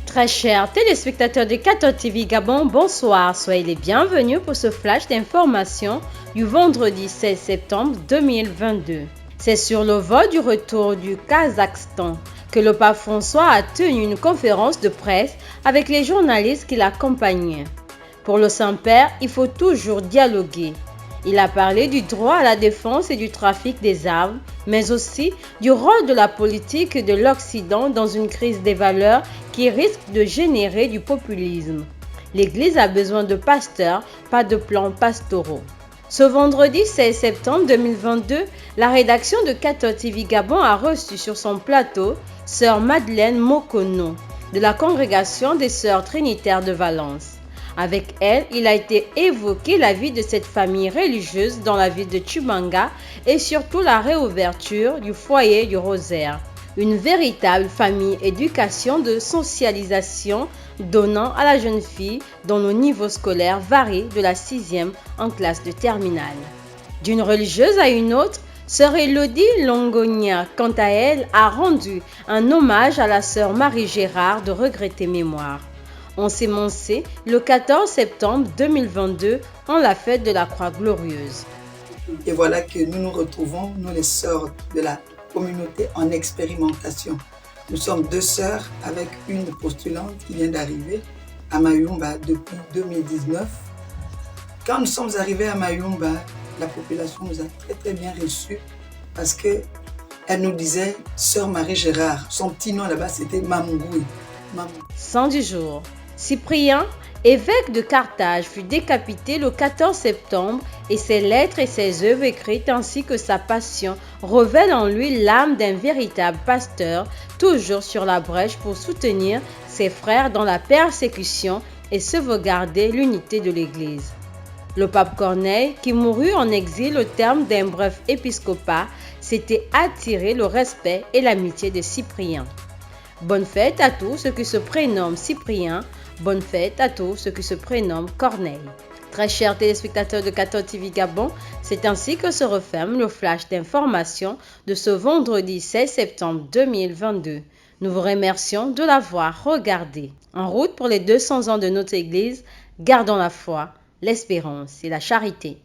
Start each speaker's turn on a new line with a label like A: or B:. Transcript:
A: Très chers téléspectateurs de 14 TV Gabon, bonsoir. Soyez les bienvenus pour ce flash d'information du vendredi 16 septembre 2022. C'est sur le vol du retour du Kazakhstan que le pape François a tenu une conférence de presse avec les journalistes qui l'accompagnaient. Pour le Saint-Père, il faut toujours dialoguer. Il a parlé du droit à la défense et du trafic des armes, mais aussi du rôle de la politique de l'Occident dans une crise des valeurs qui risque de générer du populisme. L'Église a besoin de pasteurs, pas de plans pastoraux. Ce vendredi 16 septembre 2022, la rédaction de 14 TV Gabon a reçu sur son plateau Sœur Madeleine Mokono de la congrégation des Sœurs Trinitaires de Valence. Avec elle, il a été évoqué la vie de cette famille religieuse dans la ville de Tchibanga et surtout la réouverture du foyer du Rosaire. Une véritable famille éducation de socialisation donnant à la jeune fille dont le niveau scolaire varie de la 6e en classe de terminale. D'une religieuse à une autre, Sœur Elodie Longonia, quant à elle, a rendu un hommage à la sœur Marie Gérard de regrettée mémoire. On s'est émancé le 14 septembre 2022 en la fête de la Croix Glorieuse.
B: Et voilà que nous nous retrouvons, nous les sœurs de la communauté en expérimentation. Nous sommes deux sœurs avec une postulante qui vient d'arriver à Mayumba depuis 2019. Quand nous sommes arrivés à Mayumba, la population nous a très bien reçus parce qu'elle nous disait Sœur Marie Gérard. Son petit nom là-bas c'était Mamougoui.
A: 110 jours. Cyprien, évêque de Carthage, fut décapité le 14 septembre et ses lettres et ses œuvres écrites ainsi que sa passion révèlent en lui l'âme d'un véritable pasteur, toujours sur la brèche pour soutenir ses frères dans la persécution et sauvegarder l'unité de l'Église. Le pape Corneille, qui mourut en exil au terme d'un bref épiscopat, s'était attiré le respect et l'amitié de Cyprien. Bonne fête à tous ceux qui se prénomment Cyprien. Bonne fête à tous ceux qui se prénomment Corneille. Très chers téléspectateurs de 14 TV Gabon, c'est ainsi que se referme le flash d'information de ce vendredi 16 septembre 2022. Nous vous remercions de l'avoir regardé. En route pour les 200 ans de notre Église, gardons la foi, l'espérance et la charité.